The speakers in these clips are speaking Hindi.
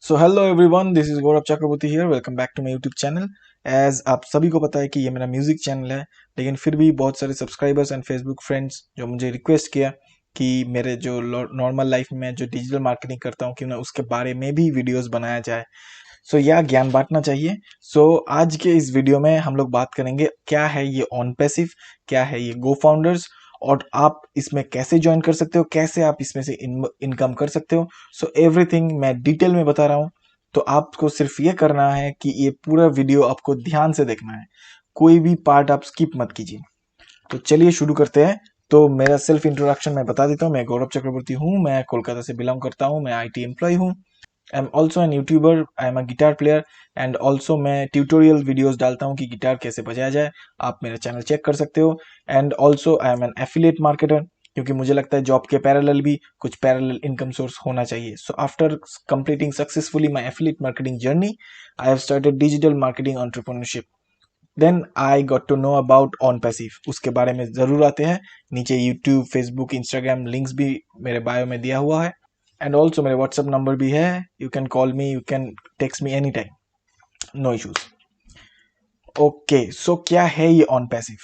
So hello everyone, this is Gaurav Chakraborty here. Welcome back to my YouTube channel. As आप सभी को पता है कि ये मेरा म्यूजिक चैनल है, लेकिन फिर भी बहुत सारे सब्सक्राइबर्स एंड फेसबुक फ्रेंड्स जो मुझे रिक्वेस्ट किया कि मेरे जो नॉर्मल लाइफ में जो डिजिटल मार्केटिंग करता हूँ कि मैं उसके बारे में भी वीडियोस बनाया जाए। सो यह ज्ञान बांटना चाहिए। सो आज के इस वीडियो में हम लोग बात करेंगे क्या है ये ऑन पैसिव, क्या है ये गो फाउंडर्स, और आप इसमें कैसे ज्वाइन कर सकते हो, कैसे आप इसमें से इनकम कर सकते हो। सो एवरीथिंग मैं डिटेल में बता रहा हूँ। तो आपको सिर्फ ये करना है कि ये पूरा वीडियो आपको ध्यान से देखना है, कोई भी पार्ट आप स्किप मत कीजिए। तो चलिए शुरू करते हैं। तो मेरा सेल्फ इंट्रोडक्शन मैं बता देता हूँ। मैं गौरव चक्रवर्ती हूँ, मैं कोलकाता से बिलोंग करता हूँ, मैं आईटी एम्प्लॉय हूँ। I am also an YouTuber, I am a guitar player and also मैं ट्यूटोरियल वीडियोस डालता हूँ कि गिटार कैसे बजाया जाए। आप मेरा चैनल चेक कर सकते हो। And also I am N affiliate marketer, क्योंकि मुझे लगता है जॉब के पैरेलल भी कुछ पैरेलल इनकम सोर्स होना चाहिए। So after completing successfully my affiliate marketing journey, I have started digital marketing entrepreneurship. Then I got to know about on passive. उसके बारे में जरूर आते हैं। नीचे यूट्यूब, फेसबुक, इंस्टाग्राम लिंक्स भी मेरे बायो में दिया हुआ है। एंड ऑल्सो मेरे व्हाट्सएप नंबर भी है। You can call me, you can text me any time, no issues. Okay, so क्या है ये ऑन पैसिव?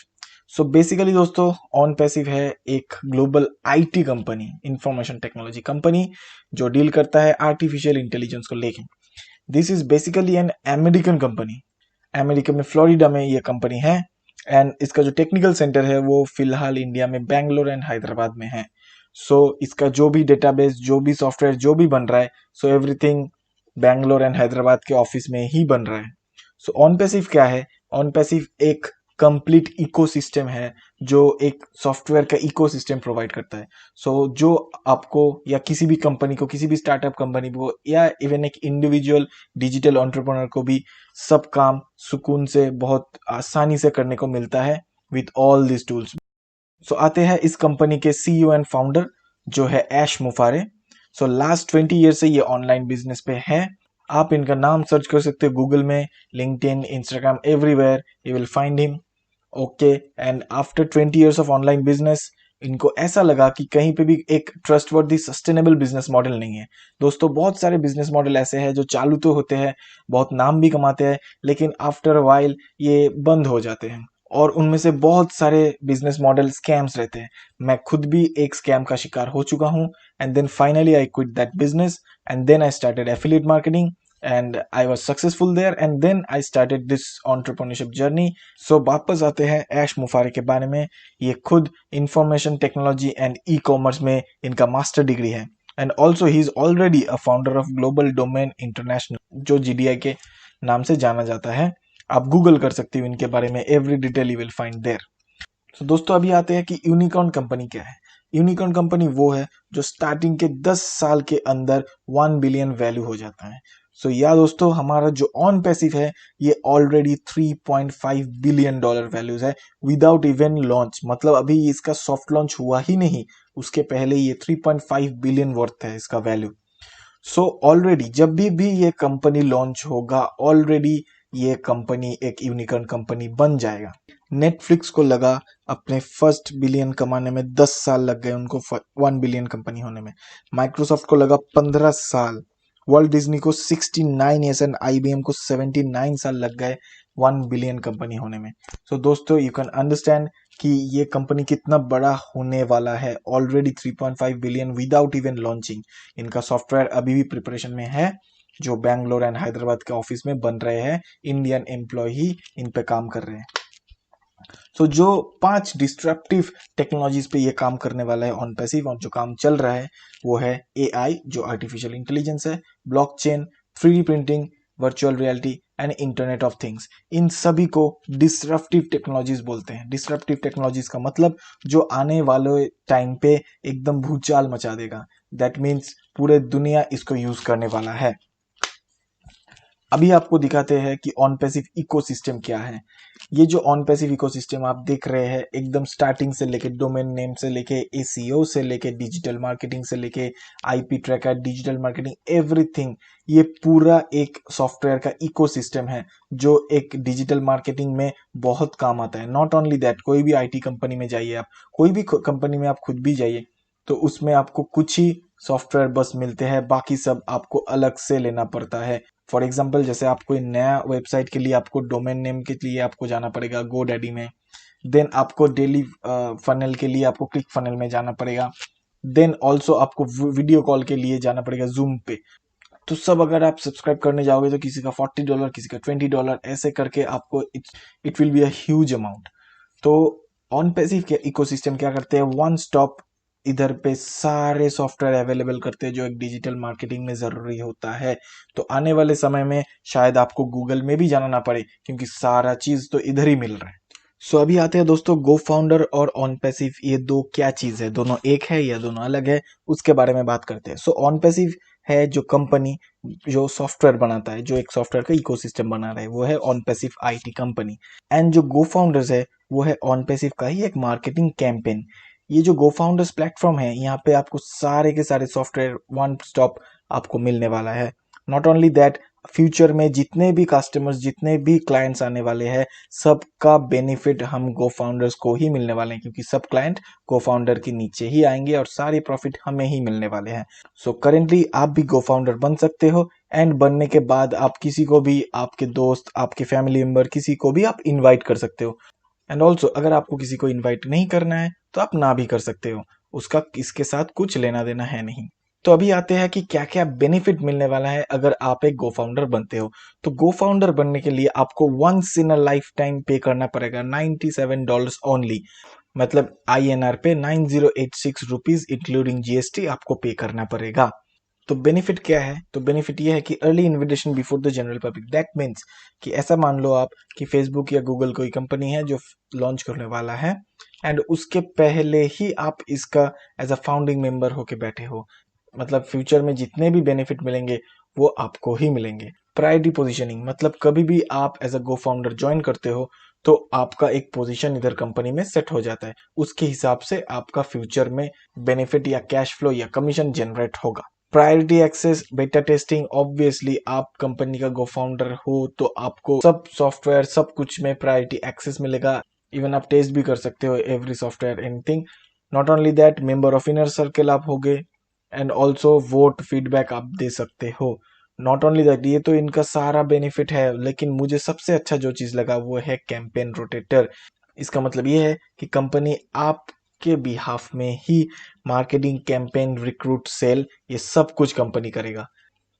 सो बेसिकली दोस्तों, ऑन पैसिव है एक global IT company, information technology company, जो डील करता है आर्टिफिशियल इंटेलिजेंस को लेके। This is basically an American company. America में फ्लोरिडा में ये कंपनी है। एंड इसका जो टेक्निकल सेंटर है वो फिलहाल इंडिया में बैंगलोर एंड हैदराबाद में है। सो इसका जो भी डेटाबेस, जो भी सॉफ्टवेयर जो भी बन रहा है, so everything Bangalore and Hyderabad के ऑफिस में ही बन रहा है। सो ऑन पैसिव क्या है? ऑन पैसिव एक कंप्लीट इकोसिस्टम है, जो एक सॉफ्टवेयर का इकोसिस्टम प्रोवाइड करता है। सो जो आपको या किसी भी कंपनी को, किसी भी स्टार्टअप कंपनी को, या इवन एक इंडिविजुअल डिजिटल एंटरप्रेन्योर को भी सब काम सुकून से, बहुत आसानी से करने को मिलता है विथ ऑल दिस टूल्स। सो आते हैं इस कंपनी के सीईओ एंड फाउंडर, जो है ऐश मुफारे। सो लास्ट 20 ईयर से ये ऑनलाइन बिजनेस पे है। आप इनका नाम सर्च कर सकते हो गूगल में, LinkedIn, Instagram, everywhere you will find him. Okay, and after 20 years of online business, इनको ऐसा लगा कि कहीं पे भी एक ट्रस्टवर्दी सस्टेनेबल बिजनेस मॉडल नहीं है। दोस्तों, बहुत सारे बिजनेस मॉडल ऐसे हैं जो चालू तो होते हैं, बहुत नाम भी कमाते हैं, लेकिन आफ्टर वाइल ये बंद हो जाते हैं। और उनमें से बहुत सारे बिजनेस मॉडल स्कैम्स रहते हैं। मैं खुद भी एक स्कैम का शिकार हो चुका हूँ। And then finally I quit that business and then I started affiliate marketing and I was successful there and then I started this entrepreneurship journey. So वापस आते हैं ऐश मुफारे के बारे में। ये खुद information technology and e commerce में इनका मास्टर डिग्री है। And also he is already a founder of global domain international, जो जीडीआई के नाम से जाना जाता है। आप गूगल कर सकते हो इनके बारे में, every detail you will find there. तो दोस्तों, अभी आते हैं कि यूनिकॉर्न कंपनी क्या है। यूनिकॉर्न कंपनी वो है जो स्टार्टिंग के 10 साल के अंदर 1 बिलियन वैल्यू हो जाता है। सो या दोस्तों, हमारा जो ऑन पैसिव है ये ऑलरेडी $3.5 बिलियन वैल्यूज है विदाउट इवन लॉन्च। मतलब अभी इसका सॉफ्ट लॉन्च हुआ ही नहीं, उसके पहले ये 3.5 बिलियन वर्थ है इसका वैल्यू। सो ऑलरेडी जब भी ये कंपनी लॉन्च होगा, ऑलरेडी ये कंपनी एक यूनिकॉर्न कंपनी बन जाएगा। नेटफ्लिक्स को लगा अपने फर्स्ट बिलियन कमाने में 10 साल लग गए उनको 1 बिलियन कंपनी होने में। माइक्रोसॉफ्ट को लगा 15 साल। वर्ल्ट डिज्नी को 69 ईयर्स एंड आईबीएम को 79 साल लग गए 1 बिलियन कंपनी होने में। सो दोस्तों, यू कैन अंडरस्टैंड कि ये कंपनी कितना बड़ा होने वाला है। Already 3.5 billion without even launching. इनका सॉफ्टवेयर अभी भी प्रिपरेशन में है, जो बैंगलोर एंड हैदराबाद के ऑफिस में बन रहे हैं। इंडियन एम्प्लॉय ही इन पे काम कर रहे हैं। सो जो 5 डिस्ट्रप्टिव टेक्नोलॉजीज पे ये काम करने वाला है ऑन पैसिव, और जो काम चल रहा है वो है एआई, जो आर्टिफिशियल इंटेलिजेंस है, blockchain, 3D printing, virtual reality and internet of things. इन सभी को डिस्ट्रप्टिव टेक्नोलॉजीज बोलते हैं। डिस्ट्रप्टिव टेक्नोलॉजीज का मतलब जो आने वाले टाइम पे एकदम भूचाल मचा देगा। दैट मीन्स पूरे दुनिया इसको यूज करने वाला है। अभी आपको दिखाते हैं कि ऑन पैसिव इकोसिस्टम क्या है। ये जो ऑन पैसिव इकोसिस्टम आप देख रहे हैं, एकदम स्टार्टिंग से लेके डोमेन नेम से लेके एसीओ से लेके डिजिटल मार्केटिंग से लेके IP tracker, digital marketing, everything, ये पूरा एक सॉफ्टवेयर का इकोसिस्टम है जो एक डिजिटल मार्केटिंग में बहुत काम आता है। नॉट ओनली दैट, कोई भी आईटी कंपनी में जाइए आप, कोई भी कंपनी में आप खुद भी जाइए, तो उसमें आपको कुछ ही सॉफ्टवेयर बस मिलते हैं, बाकी सब आपको अलग से लेना पड़ता है। फॉर एग्जाम्पल जैसे आपको नया वेबसाइट के लिए आपको डोमेन नेम के लिए आपको जाना पड़ेगा गोडैडी में, देन आपको डेली फनल के लिए आपको क्लिक फनल में जाना पड़ेगा, देन ऑल्सो आपको वीडियो कॉल के लिए जाना पड़ेगा जूम पे। तो सब अगर आप सब्सक्राइब करने जाओगे तो किसी का $40, किसी का $20, ऐसे करके आपको it will be a huge amount. तो ऑन पैसिव के इकोसिस्टम क्या करते हैं, वन स्टॉप इधर पे सारे सॉफ्टवेयर अवेलेबल करते हैं जो एक डिजिटल मार्केटिंग में जरूरी होता है। तो आने वाले समय में शायद आपको गूगल में भी जाना ना पड़े, क्योंकि सारा चीज तो इधर ही मिल रहा है। सो अभी आते हैं दोस्तों गो फाउंडर और ऑन पैसिव, ये दो क्या चीज है, दोनों एक है या दोनों अलग है, उसके बारे में बात करते हैं। सो ऑन पैसिव है जो कंपनी जो सॉफ्टवेयर बनाता है, जो एक सॉफ्टवेयर का इकोसिस्टम बना रहा है, वो है on passive IT company. And जो गो फाउंडर्स है वो है ऑन पैसिव का ही एक मार्केटिंग कैंपेन। ये जो गो फाउंडर्स प्लेटफॉर्म है, यहाँ पे आपको सारे के सारे सॉफ्टवेयर वन स्टॉप आपको मिलने वाला है। नॉट ओनली दैट, फ्यूचर में जितने भी कस्टमर्स, जितने भी क्लाइंट्स आने वाले हैं, सबका बेनिफिट हम गो फाउंडर्स को ही मिलने वाले हैं, क्योंकि सब क्लाइंट गो फाउंडर के नीचे ही आएंगे और सारे प्रॉफिट हमें ही मिलने वाले हैं। सो करेंटली आप भी गो फाउंडर बन सकते हो, एंड बनने के बाद आप किसी को भी, आपके दोस्त, आपके फैमिली मेंबर, किसी को भी आप इनवाइट कर सकते हो। एंड ऑल्सो अगर आपको किसी को इनवाइट नहीं करना है तो आप ना भी कर सकते हो, उसका इसके साथ कुछ लेना देना है नहीं। तो अभी आते हैं कि क्या क्या बेनिफिट मिलने वाला है अगर आप एक गो फाउंडर बनते हो। तो गो फाउंडर बनने के लिए आपको once in a lifetime पे करना पड़ेगा $97 ओनली, मतलब INR पे 9086 रुपीज इंक्लूडिंग GST आपको पे करना पड़ेगा। तो बेनिफिट क्या है, तो बेनिफिट ये है कि early invitation before the general public. That means कि ऐसा मान लो आप कि फेसबुक या गूगल कोई कंपनी है जो लॉन्च करने वाला है, एंड उसके पहले ही आप इसका एज अ फाउंडिंग मेंबर होके बैठे हो, मतलब फ्यूचर में जितने भी बेनिफिट मिलेंगे वो आपको ही मिलेंगे। प्रायोरिटी पोजीशनिंग, मतलब कभी भी आप as a go founder join करते हो तो आपका एक पोजीशन इधर कंपनी में सेट हो जाता है, उसके हिसाब से आपका फ्यूचर में बेनिफिट या कैश फ्लो या कमीशन जनरेट होगा। प्रायोरिटी एक्सेस, बेटा टेस्टिंग, ऑब्वियसली आप कंपनी का गो फाउंडर हो तो आपको सब सॉफ्टवेयर सब कुछ में प्रायोरिटी एक्सेस मिलेगा। इवन आप टेस्ट भी कर सकते हो every software anything. Not only that, member of inner circle आप होगे, एंड ऑल्सो वोट फीडबैक आप दे सकते हो। नॉट ओनली दैट, ये तो इनका सारा बेनिफिट है, लेकिन मुझे सबसे अच्छा जो चीज लगा वो है कैंपेन रोटेटर। इसका मतलब ये है कि कंपनी आपके बिहाफ में ही मार्केटिंग, कैंपेन, रिक्रूट, सेल, ये सब कुछ कंपनी करेगा।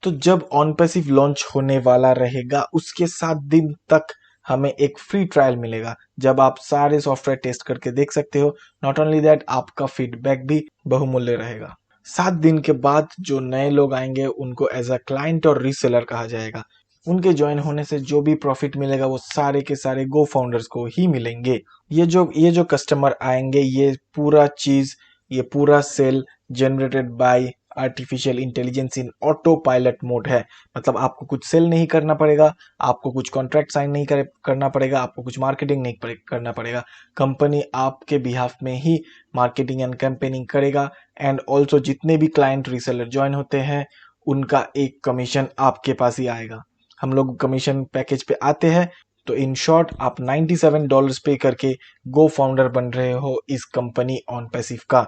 तो जब ऑन पैसिव लॉन्च होने वाला रहेगा उसके 7 दिन तक हमें एक फ्री ट्रायल मिलेगा, जब आप सारे सॉफ्टवेयर टेस्ट करके देख सकते हो। नॉट ओनली दैट, आपका फीडबैक भी बहुमूल्य रहेगा। 7 दिन के बाद जो नए लोग आएंगे उनको एज अ क्लाइंट और रीसेलर कहा जाएगा। उनके ज्वाइन होने से जो भी प्रॉफिट मिलेगा वो सारे के सारे गो फाउंडर्स को ही मिलेंगे। ये जो कस्टमर आएंगे, ये पूरा sale generated by artificial intelligence in autopilot mode है। मतलब आपको कुछ सेल नहीं करना पड़ेगा, आपको कुछ कॉन्ट्रैक्ट साइन नहीं करना पड़ेगा, आपको कुछ मार्केटिंग नहीं करना पड़ेगा। कंपनी आपके बिहाफ में ही मार्केटिंग एंड कैंपेनिंग करेगा, एंड ऑल्सो जितने भी क्लाइंट रीसेलर ज्वाइन होते हैं उनका एक कमीशन आपके पास ही आएगा। हम लोग कमीशन पैकेज पे आते हैं। तो इन शॉर्ट, आप $97 पे करके गो फाउंडर बन रहे हो इस कंपनी ऑन पैसिव का।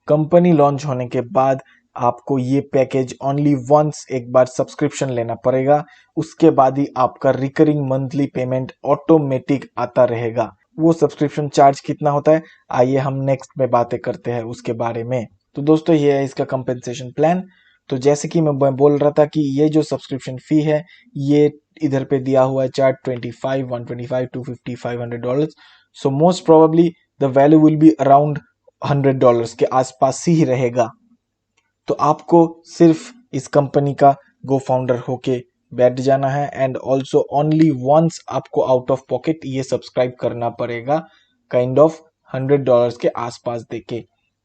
कंपनी लॉन्च होने के बाद आपको ये पैकेज ओनली वंस एक बार सब्सक्रिप्शन लेना पड़ेगा, उसके बाद ही आपका रिकरिंग मंथली पेमेंट ऑटोमेटिक आता रहेगा। वो सब्सक्रिप्शन चार्ज कितना होता है, आइए हम नेक्स्ट में बातें करते हैं उसके बारे में। तो दोस्तों ये है इसका कंपेंसेशन प्लान। तो जैसे कि मैं बोल रहा था कि ये जो सब्सक्रिप्शन फी है, ये इधर पे दिया हुआ है chart 25, 125, 250, $500। So most probably the value will be around $100 के आसपास ही रहेगा। तो आपको सिर्फ इस कंपनी का गो फाउंडर होके बैठ जाना है, एंड ऑल्सो ओनली वंस आपको आउट ऑफ पॉकेट ये सब्सक्राइब करना पड़ेगा, काइंड ऑफ $100 के आसपास देके।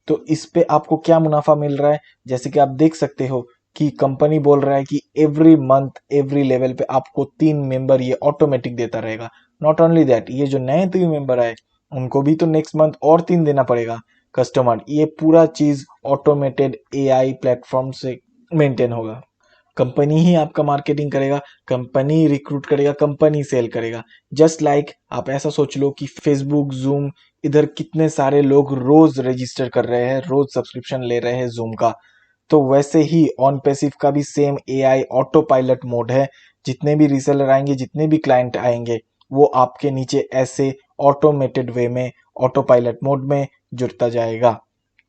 तो इस पे आपको क्या मुनाफा मिल रहा है, जैसे कि आप देख सकते हो कि कंपनी बोल रहा है कि एवरी मंथ एवरी लेवल पे आपको 3 मेंबर ये ऑटोमेटिक देता रहेगा। नॉट ओनली दैट, ये जो नए 3 मेंबर आए उनको भी तो नेक्स्ट मंथ और 3 देना पड़ेगा कस्टमर। ये पूरा चीज ऑटोमेटेड AI प्लेटफॉर्म से मेंटेन होगा। कंपनी ही आपका मार्केटिंग करेगा, कंपनी रिक्रूट करेगा, कंपनी सेल करेगा। जस्ट लाइक आप ऐसा सोच लो कि फेसबुक, जूम, इधर कितने सारे लोग रोज रजिस्टर कर रहे हैं, रोज सब्सक्रिप्शन ले रहे हैं जूम का। तो वैसे ही ऑन पैसिव का भी same AI auto pilot mode है। जितने भी रीसेलर आएंगे, जितने भी क्लाइंट आएंगे, वो आपके नीचे ऐसे ऑटोमेटेड वे में ऑटो पायलट मोड में जुड़ता जाएगा।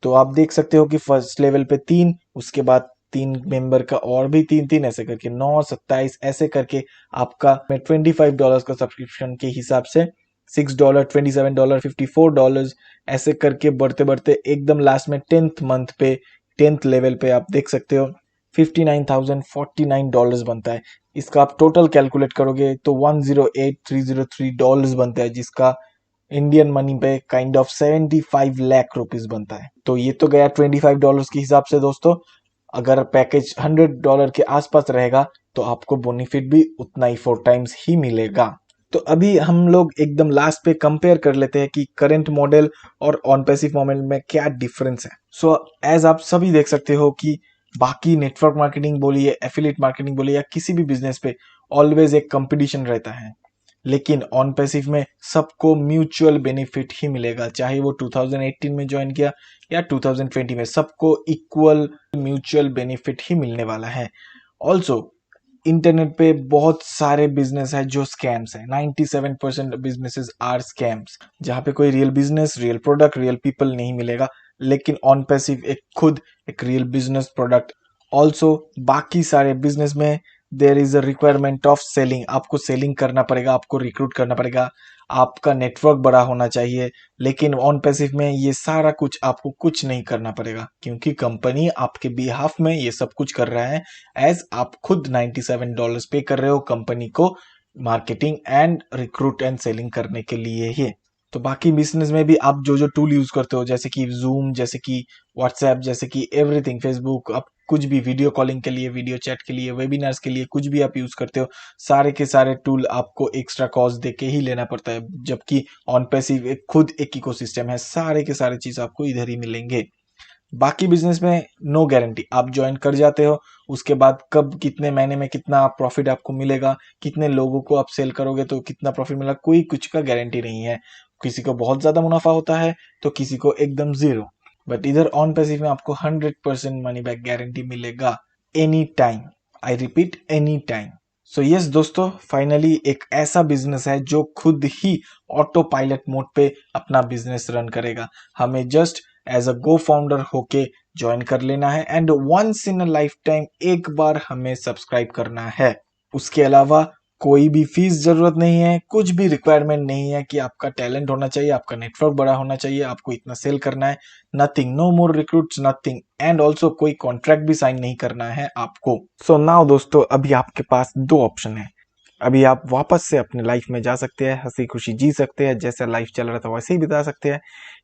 तो आप देख सकते हो कि फर्स्ट लेवल पे 3, उसके बाद 3 मेंबर का और भी 3-3, ऐसे करके 9, 27, ऐसे करके आपका $25 का सब्सक्रिप्शन के हिसाब से $6, $27, $54, ऐसे करके बढ़ते बढ़ते एकदम लास्ट में 10th मंथ पे 10th लेवल पे आप देख सकते हो $59,049 बनता है। इसका आप टोटल कैलकुलेट करोगे तो $108,303 बनता है, जिसका इंडियन मनी पे काइंड ऑफ 75 लाख रुपीस बनता है। तो ये तो गया $25 के हिसाब से दोस्तों। अगर पैकेज $100 के आसपास रहेगा तो आपको बेनिफिट भी उतना ही 4 टाइम्स ही मिलेगा। तो अभी हम लोग एकदम लास्ट पे कंपेयर कर लेते हैं कि करंट मॉडल और ऑन पैसिव मॉडल में क्या डिफरेंस है। सो एज आप सभी देख सकते हो कि बाकी नेटवर्क मार्केटिंग बोलिए, एफिलिएट मार्केटिंग बोलिए, या किसी भी बिजनेस पे ऑलवेज एक कंपटीशन रहता है, लेकिन ऑन पैसिव में सबको म्यूचुअल बेनिफिट ही मिलेगा। चाहे वो 2018 में ज्वाइन किया या 2020 में, सबको इक्वल म्यूचुअल बेनिफिट ही मिलने वाला है। ऑल्सो इंटरनेट पे बहुत सारे बिजनेस है जो स्कैम्स है। 97% बिजनेसेस आर स्कैम्स, जहाँ पे कोई real business, real product, real people नहीं मिलेगा। लेकिन ऑन पैसिव खुद एक रियल बिजनेस प्रोडक्ट। ऑल्सो बाकी सारे बिजनेस में there is a requirement of selling. आपको सेलिंग करना पड़ेगा, आपको रिक्रूट करना पड़ेगा, आपका नेटवर्क बड़ा होना चाहिए। लेकिन ऑन पैसिव में ये सारा कुछ आपको कुछ नहीं करना पड़ेगा, क्योंकि कंपनी आपके बिहाफ में ये सब कुछ कर रहा है। एज आप खुद $97 पे कर रहे हो कंपनी को marketing and recruit and selling करने के लिए ही। तो बाकी बिजनेस में भी आप जो जो टूल यूज करते हो, जैसे कि जूम, जैसे कि व्हाट्सएप, जैसे कि एवरीथिंग, फेसबुक, आप कुछ भी वीडियो कॉलिंग के लिए, वीडियो चैट के लिए, वेबिनार्स के लिए, कुछ भी आप यूज करते हो, सारे के सारे टूल आपको एक्स्ट्रा कॉस्ट दे के ही लेना पड़ता है। जबकि ऑन पैसिव खुद एक इकोसिस्टम है, सारे के सारे चीज आपको इधर ही मिलेंगे। बाकी बिजनेस में नो गारंटी, आप ज्वाइन कर जाते हो, उसके बाद कब कितने महीने में कितना प्रॉफिट आपको मिलेगा, कितने लोगों को आप सेल करोगे तो कितना प्रॉफिट मिलेगा, कोई कुछ का गारंटी नहीं है। किसी को बहुत ज्यादा मुनाफा होता है तो किसी को एकदम जीरो। बट इधर ऑन पैसिव में आपको 100% मनी बैक गारंटी मिलेगा, any time. I repeat, any time. So yes दोस्तों, फाइनली एक ऐसा बिजनेस है जो खुद ही ऑटो पायलट मोड पे अपना बिजनेस रन करेगा। हमें just as a go founder होके ज्वाइन कर लेना है and once in a lifetime एक बार हमें सब्सक्राइब करना है। उसके अलावा कोई भी फीस जरूरत नहीं है, कुछ भी रिक्वायरमेंट नहीं है कि आपका टैलेंट होना चाहिए, आपका नेटवर्क बड़ा होना चाहिए, आपको इतना सेल करना है। Nothing, no more recruits, nothing. And also कोई कॉन्ट्रैक्ट भी साइन नहीं करना है आपको। सो नाउ दोस्तों, अभी आपके पास 2 ऑप्शन है। अभी आप वापस से अपने लाइफ में जा सकते हैं, हंसी खुशी जी सकते हैं, जैसा लाइफ चल रहा था वैसे ही बिता सकते हैं।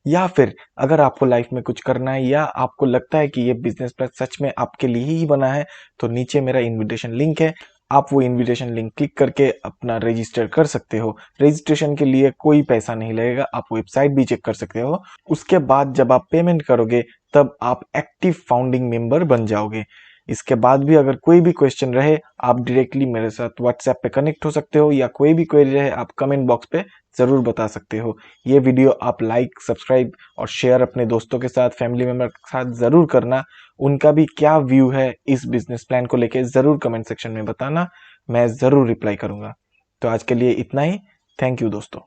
या फिर अगर आपको लाइफ में कुछ करना है, या आपको लगता है कि ये बिजनेस प्लान सच में आपके लिए ही बना है, तो नीचे मेरा इनविटेशन लिंक है, आप वो इनविटेशन लिंक क्लिक करके अपना रजिस्टर कर सकते हो। रजिस्ट्रेशन के लिए कोई पैसा नहीं लगेगा, आप वेबसाइट भी चेक कर सकते हो। उसके बाद जब आप पेमेंट करोगे तब आप एक्टिव फाउंडिंग मेंबर बन जाओगे। इसके बाद भी अगर कोई भी क्वेश्चन रहे, आप डायरेक्टली मेरे साथ व्हाट्सएप पे कनेक्ट हो सकते हो, या कोई भी क्वेरी रहे आप कमेंट बॉक्स पे जरूर बता सकते हो। ये वीडियो आप लाइक, सब्सक्राइब और शेयर अपने दोस्तों के साथ, फैमिली मेंबर के साथ जरूर करना। उनका भी क्या व्यू है इस बिजनेस प्लान को लेके जरूर कमेंट सेक्शन में बताना, मैं जरूर रिप्लाई करूंगा। तो आज के लिए इतना ही। थैंक यू दोस्तों।